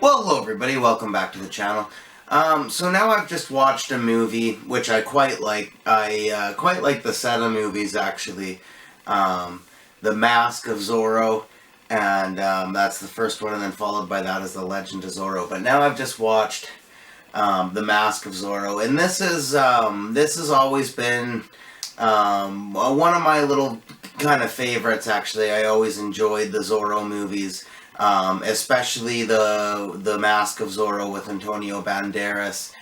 Well, hello everybody, welcome back to the channel. So now I've just watched a movie, which I quite like. I quite like the set of movies, actually. The Mask of Zorro, and that's the first one, and then followed by that is The Legend of Zorro. But now I've just watched The Mask of Zorro, and this has always been one of my little kind of favorites, actually. I always enjoyed the Zorro movies. Especially the Mask of Zorro with Antonio Banderas.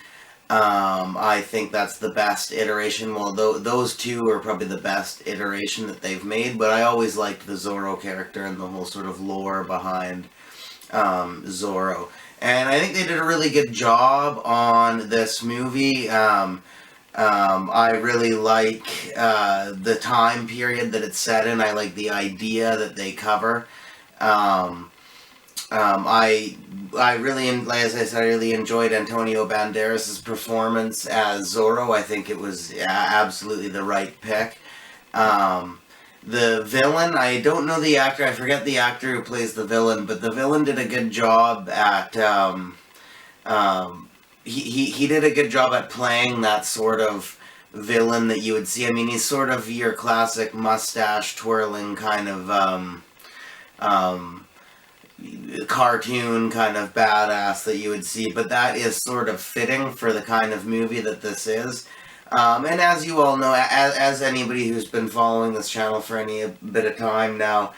I think that's the best iteration. Well, those two are probably the best iteration that they've made, but I always liked the Zorro character and the whole sort of lore behind Zorro. And I think they did a really good job on this movie. I really like the time period that it's set in. I like the idea that they cover. I really, as I said, I really enjoyed Antonio Banderas' performance as Zorro. I think it was absolutely the right pick. The villain, I don't know the actor, I forget the actor who plays the villain, but the villain did a good job at, he did a good job at playing that sort of villain that you would see. I mean, he's sort of your classic mustache twirling kind of, cartoon kind of badass that you would see, but that is sort of fitting for the kind of movie that this is. And as you all know, as anybody who's been following this channel for any bit of time now,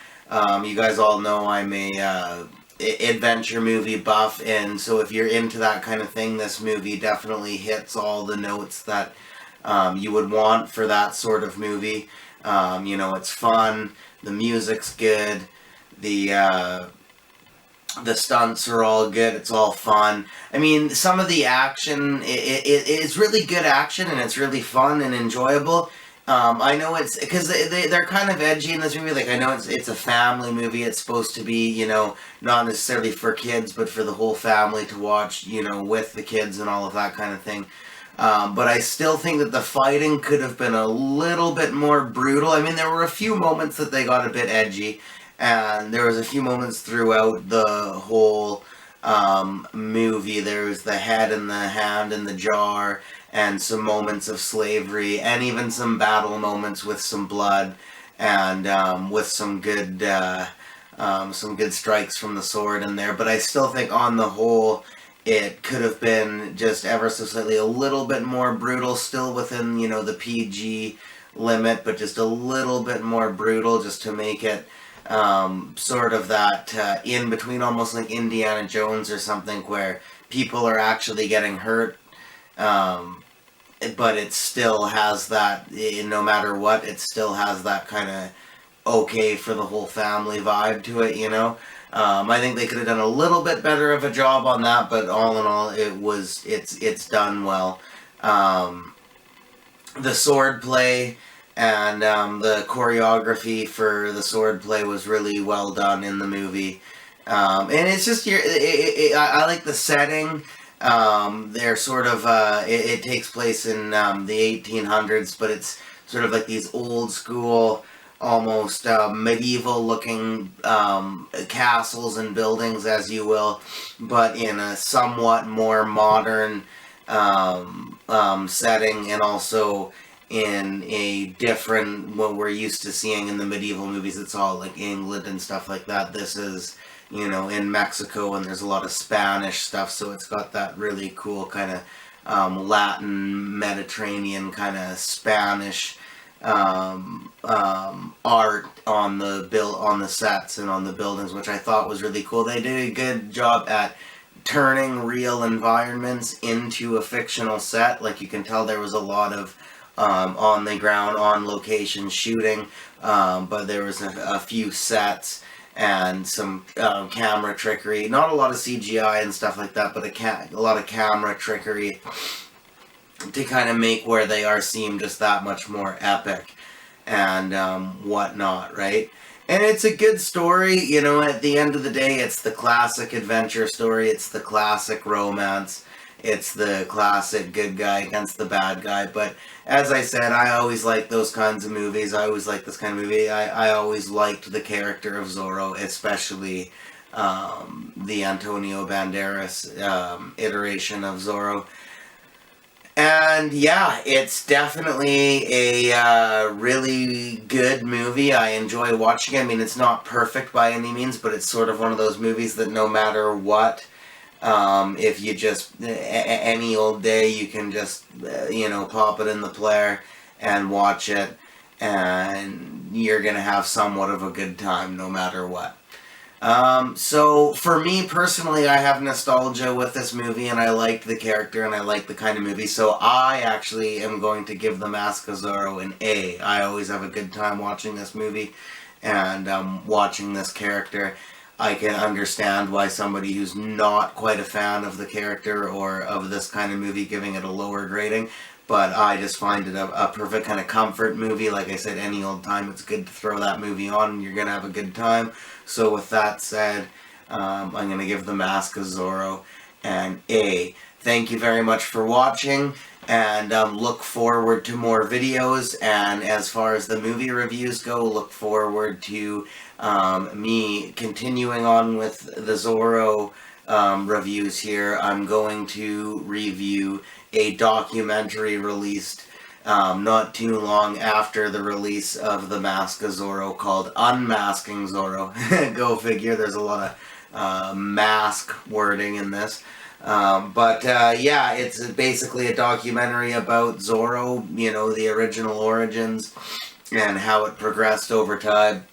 you guys all know I'm a adventure movie buff, and so if you're into that kind of thing, this movie definitely hits all the notes that you would want for that sort of movie. You know, it's fun, the music's good, the stunts are all good, it's all fun. I mean, some of the action, it's really good action, and it's really fun and enjoyable. I know it's, because they're kind of edgy in this movie, like, I know it's a family movie, it's supposed to be, you know, not necessarily for kids, but for the whole family to watch, you know, with the kids and all of that kind of thing. But I still think that the fighting could have been a little bit more brutal. I mean, there were a few moments that they got a bit edgy, and there was a few moments throughout the whole movie. There was the head and the hand in the jar, and some moments of slavery, and even some battle moments with some blood, and with some good strikes from the sword in there. But I still think on the whole, it could have been just ever so slightly a little bit more brutal, still within, you know, the PG limit, but just a little bit more brutal, just to make it sort of that in between, almost like Indiana Jones or something, where people are actually getting hurt, but it still has that, no matter what, it still has that kind of okay for the whole family vibe to it, you know. I think they could have done a little bit better of a job on that, but all in all, it's done well. The sword play and the choreography for the sword play was really well done in the movie. And it's just, I like the setting. They're sort of, it takes place in the 1800s, but it's sort of like these old school, almost medieval looking castles and buildings, as you will, but in a somewhat more modern setting, and also in a different, what we're used to seeing in the medieval movies. It's all like England and stuff like that. This is, you know, in Mexico, and there's a lot of Spanish stuff, so it's got that really cool kind of Latin, Mediterranean kind of Spanish art on the sets and on the buildings, which I thought was really cool. They did a good job at turning real environments into a fictional set. Like, you can tell there was a lot of on the ground, on location shooting, but there was a few sets and some camera trickery. Not a lot of CGI and stuff like that, but a lot of camera trickery to kind of make where they are seem just that much more epic and whatnot, right? And it's a good story, you know. At the end of the day, it's the classic adventure story, it's the classic romance, it's the classic good guy against the bad guy. But as I said, I always like those kinds of movies. I always like this kind of movie. I always liked the character of Zorro, especially the Antonio Banderas iteration of Zorro. And yeah, it's definitely a really good movie. I enjoy watching it. I mean, it's not perfect by any means, but it's sort of one of those movies that no matter what, if you just, any old day, you can just, pop it in the player and watch it, and you're going to have somewhat of a good time no matter what. So for me personally, I have nostalgia with this movie, and I liked the character, and I like the kind of movie, so I actually am going to give The Mask of Zorro an A. I always have a good time watching this movie, and watching this character. I can understand why somebody who's not quite a fan of the character or of this kind of movie giving it a lower grading, but I just find it a perfect kind of comfort movie. Like I said, any old time it's good to throw that movie on and you're going to have a good time. So with that said, I'm going to give The Mask of Zorro an A. Thank you very much for watching, and look forward to more videos. And as far as the movie reviews go, look forward to me continuing on with the Zorro reviews here. I'm going to review a documentary released not too long after the release of The Mask of Zorro called Unmasking Zorro. Go figure, there's a lot of mask wording in this. Yeah, it's basically a documentary about Zorro, the original origins, and how it progressed over time,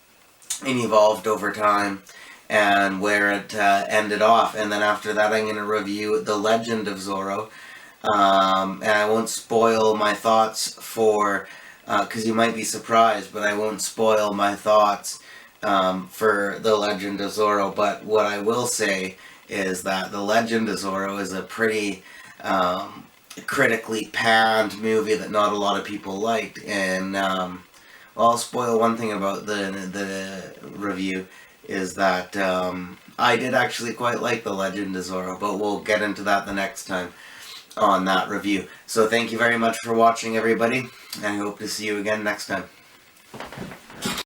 and evolved over time, and where it ended off. And then after that, I'm going to review The Legend of Zorro. And I won't spoil my thoughts for, because you might be surprised, but I won't spoil my thoughts for The Legend of Zorro. But what I will say is that The Legend of Zorro is a pretty critically panned movie that not a lot of people liked. And I'll spoil one thing about the review, is that I did actually quite like The Legend of Zorro, but we'll get into that the next time on that review. So thank you very much for watching, everybody, and I hope to see you again next time.